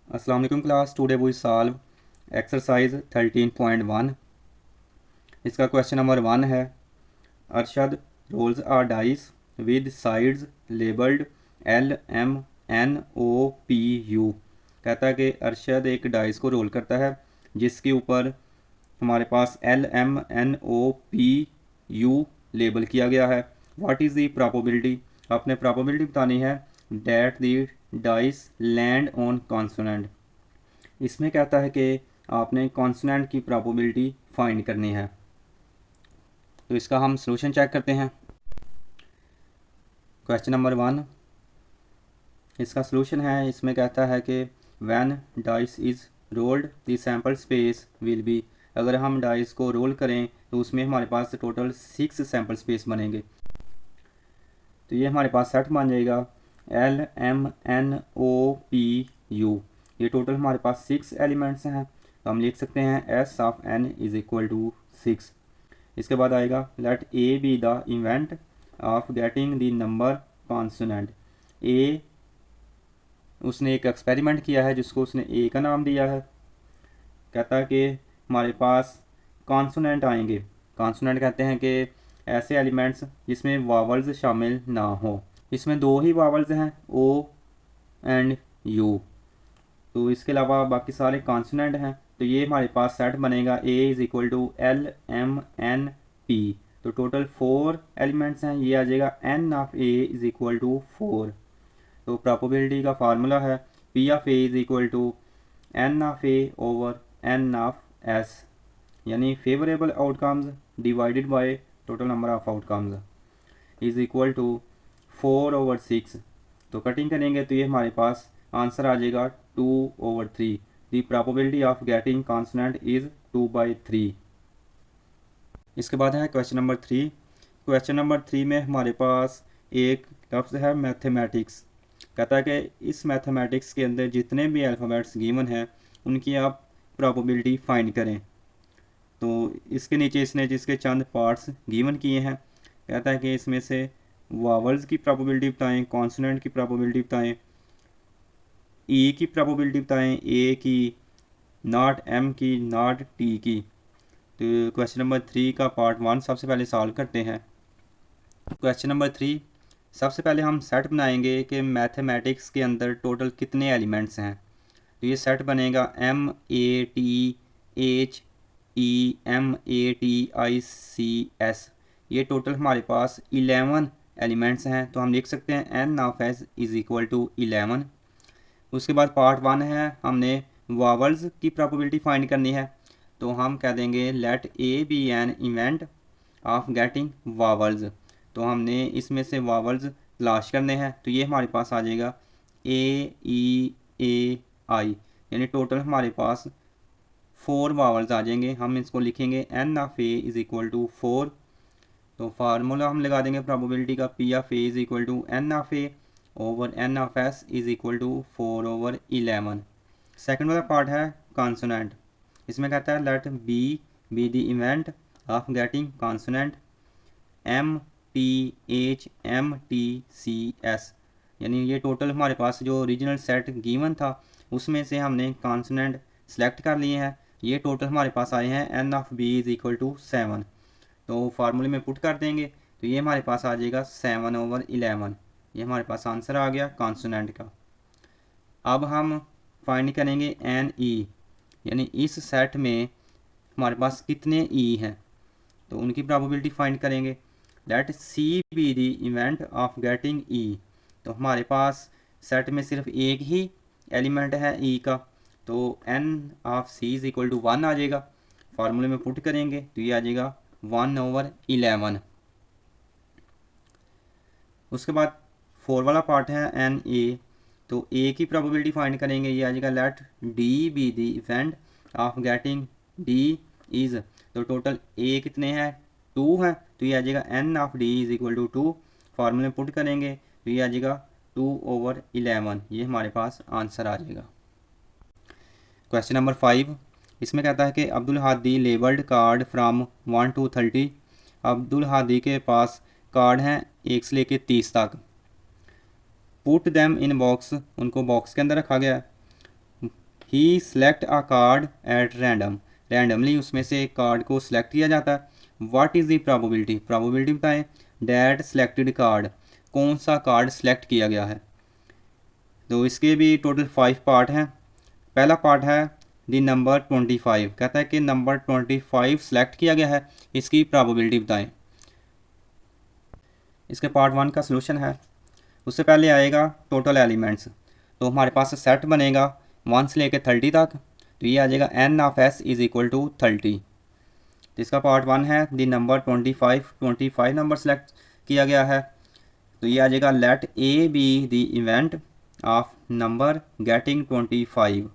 अस्सलाम वालेकुम class. Today we solve exercise 13.1। इसका क्वेश्चन नंबर 1 है, Arshad rolls are dice with sides labelled L M N O P U. कहता है कि अरशद एक डाइस को रोल करता है जिसके ऊपर हमारे पास L M N O P U label किया गया है। व्हाट इज़ दी प्रोबेबिलिटी, आपने प्रोबेबिलिटी बतानी है that the dice land on consonant. इसमें कहता है कि आपने कॉन्सोनेंट की प्रोबेबिलिटी फाइंड करनी है। तो इसका हम सॉल्यूशन चेक करते हैं। क्वेश्चन नंबर 1, इसका सॉल्यूशन है। इसमें कहता है कि when dice is rolled the sample space will be, अगर हम डाइस को रोल करें तो उसमें हमारे पास टोटल 6 सैम्पल स्पेस बनेंगे। तो ये हमारे पास सेट बन जाएगा L M N O P U. ये टोटल हमारे पास 6 एलिमेंट्स हैं, तो हम लिख सकते हैं S of N is equal to 6। इसके बाद आएगा let A be the event of getting the number consonant. A, उसने एक एक्सपेरिमेंट किया है जिसको उसने ए का नाम दिया है। कहता है कि हमारे पास कॉन्सोनेंट आएंगे। कॉन्सोनेंट कहते हैं कि ऐसे एलिमेंट्स जिसमें वावल्स शामिल ना हो। इसमें 2 ही वावल्स हैं, ओ एंड यू। तो इसके अलावा बाकी सारे कॉन्सोनेंट हैं। तो ये हमारे पास सेट बनेगा A is equal to L M N P. तो टोटल 4 एलिमेंट्स हैं। ये आ जाएगा N of A is equal to 4। तो प्रोबेबिलिटी का फार्मूला है P of A is equal to N of A over N of S, यानी favourable outcomes divided by total number of outcomes is equal to 4/6। तो cutting करेंगे तो ये हमारे पास answer आ जाएगा 2/3। The probability of getting consonant is 2/3। इसके बाद है क्वेश्चन नंबर 3। क्वेश्चन नंबर 3 में हमारे पास एक लफ्ज़ है मैथमेटिक्स। कहता है कि इस मैथमेटिक्स के अंदर जितने भी अल्फ़ाबेट्स गिवन हैं उनकी आप प्रोबेबिलिटी फाइंड करें। तो इसके नीचे इसने जिसके चंद पार्ट्स गिवन किए हैं, कहता है कि इसमें से वावल्स की प्रोबेबिलिटी बताएं, कॉन्सोनेंट की प्रोबेबिलिटी बताएं, ई की प्रोबेबिलिटी बताएं, ए की, नॉट एम की, नॉट टी की। तो क्वेश्चन नंबर 3 का पार्ट 1 सबसे पहले सॉल्व करते हैं। क्वेश्चन नंबर 3, सबसे पहले हम सेट बनाएंगे कि मैथमेटिक्स के अंदर टोटल कितने एलिमेंट्स हैं। तो ये सेट बनेगा M A T H E M A T I C S. ये टोटल हमारे पास 11 एलिमेंट्स हैं। तो हम लिख सकते हैं N of S is equal to 11। उसके बाद पार्ट 1 है, हमने वावल्स की प्रोबेबिलिटी फाइंड करनी है। तो हम कह देंगे let A be an event of getting vowels. तो हमने इसमें से वावल्स तलाश करने हैं। तो ये हमारे पास आ जाएगा ए ई ए आई, यानी टोटल हमारे पास 4 वावल्स आ जाएंगे। हम इसको लिखेंगे N of A is equal to 4। तो फार्मूला हम लगा देंगे प्रोबेबिलिटी का P of A is equal to N of A over N of S is equal to 4/11। Second वाला पार्ट है कॉन्सोनेंट। इसमें कहता है let B the event of getting consonant M T H M T C S, यानी ये total हमारे पास जो original set given था उसमें से हमने कॉन्सोनेंट सेलेक्ट कर लिए हैं। ये टोटल हमारे पास आए हैं N of B is equal to 7। तो फार्मूले में पुट कर देंगे तो ये हमारे पास आ जाएगा 7/11। ये हमारे पास आंसर आ गया कॉन्सोनेंट का। अब हम फाइंड करेंगे एन ई, यानी इस सेट में हमारे पास कितने ई हैं। तो उनकी प्रोबेबिलिटी फाइंड करेंगे। Let C be the event of getting E. तो हमारे पास सेट में सिर्फ एक ही एलिमेंट है ई का, तो N of C is equal to 1 आ जाएगा। फार्मूले में पुट करेंगे तो ये आ जाएगा 1/11। उसके बाद 4 वाला पार्ट है एन ए। तो ए की प्रोबेबिलिटी फाइंड करेंगे। ये आ जाएगा let D be the event of getting D is. तो टोटल ए कितने हैं, 2 हैं। तो ये आ जाएगा N of D is equal to 2। फार्मूले में पुट करेंगे तो ये आ जाएगा 2/11। ये हमारे पास आंसर आ जाएगा। क्वेश्चन नंबर 5, इसमें कहता है कि Abdul Hadi labelled card from 1 to 30। Abdul Hadi के पास कार्ड हैं 1 से लेकर 30 तक। पुट दैम इन बॉक्स, उनको बॉक्स के अंदर रखा गया है। He select a card at randomly उसमें से एक कार्ड को सिलेक्ट किया जाता है। व्हाट इज़ द प्रोबेबिलिटी बताएं। डैट सेलेक्टेड कार्ड, कौन सा कार्ड सेलेक्ट किया गया है। तो इसके भी टोटल 5 पार्ट हैं। पहला पार्ट है दी नंबर 25, कहता है कि नंबर 25 सेलेक्ट किया गया है, इसकी प्रोबेबिलिटी बताएं। इसके पार्ट 1 का सलूशन है। उससे पहले आएगा टोटल एलिमेंट्स। तो हमारे पास सेट बनेगा 1 से लेकर 30 तक। तो ये आ जाएगा n of s is equal to 30। तो इसका पार्ट 1 है दी नंबर 25 नंबर सेलेक्ट किया गया है। तो ये आ जाएगा let a be the event of number getting 25।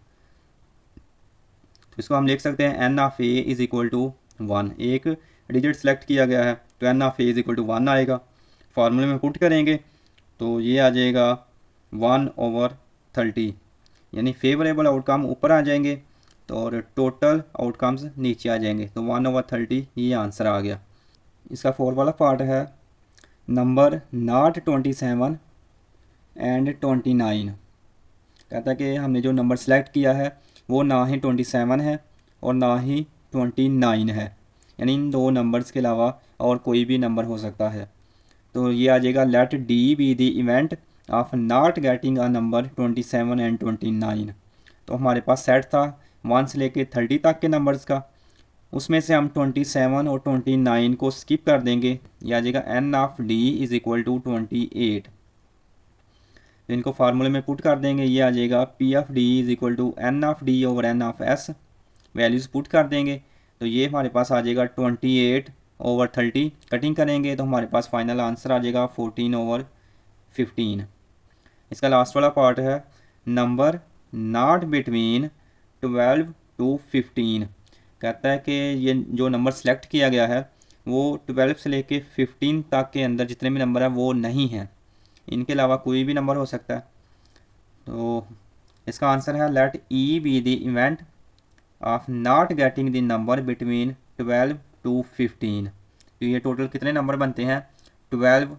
तो इसको हम लिख सकते हैं n of a is equal to 1। एक डिजिट सेलेक्ट किया गया है तो n of a is equal to 1 आएगा। फार्मूले में पुट करेंगे तो ये आ जाएगा 1/30, यानी फेवरेबल आउटकम ऊपर आ जाएंगे तो और टोटल आउटकम्स नीचे आ जाएंगे। तो 1/30 ये आंसर आ गया। इसका 4 वाला पार्ट है नंबर नॉट 27 एंड 29। कहता है कि हमने जो नंबर सेलेक्ट किया है वो ना ही 27 है और ना ही 29 है, यानी इन दो नंबर्स के अलावा और कोई भी नंबर हो सकता है। तो ये आ जाएगा let D be the event of not getting a number 27 and 29। तो हमारे पास सेट था 1 से लेके 30 तक के नंबर्स का, उसमें से हम 27 और 29 को स्किप कर देंगे। यह आ जाएगा n of d is equal to 28। इनको फार्मूले में पुट कर देंगे, ये आ जाएगा p of d is equal to n of d over n of s। Values put कर देंगे तो ये हमारे पास आ जाएगा 28/30। कटिंग करेंगे तो हमारे पास फाइनल आंसर आ जाएगा 14/15। इसका लास्ट वाला पार्ट है नंबर नॉट बिटवीन 12 to 15। कहता है कि ये जो नंबर सेलेक्ट किया गया है वो 12 से लेके 15 तक के अंदर जितने भी नंबर हैं वो नहीं हैं, इनके अलावा कोई भी नंबर हो सकता है। तो इसका आंसर है let E be the event of not getting the number between 12 to 15। तो ये टोटल कितने नंबर बनते हैं 12,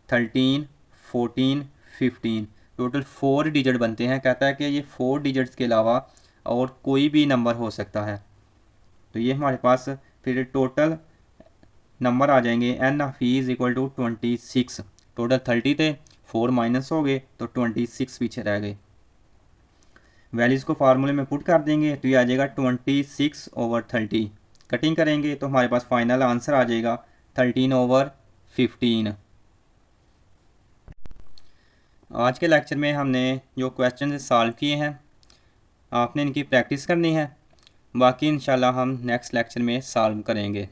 13, 14, 15, टोटल 4 डिजिट बनते हैं। कहता है कि ये 4 डिजिट्स के अलावा और कोई भी नंबर हो सकता है। तो ये हमारे पास फिर टोटल नंबर आ जाएंगे n of E is equal to 26। Total 30 थे, 4 माइनस हो गए तो 26 पीछे रह गए। वैल्यूज़ को फार्मूले में पुट कर देंगे तो ये आ जाएगा 26/30। कटिंग करेंगे तो हमारे पास फाइनल आंसर आ जाएगा 13/15। आज के लेक्चर में हमने जो क्वेश्चन सॉल्व किए हैं आपने इनकी प्रैक्टिस करनी है, बाकी इंशाल्लाह हम नेक्स्ट लेक्चर में सॉल्व करेंगे।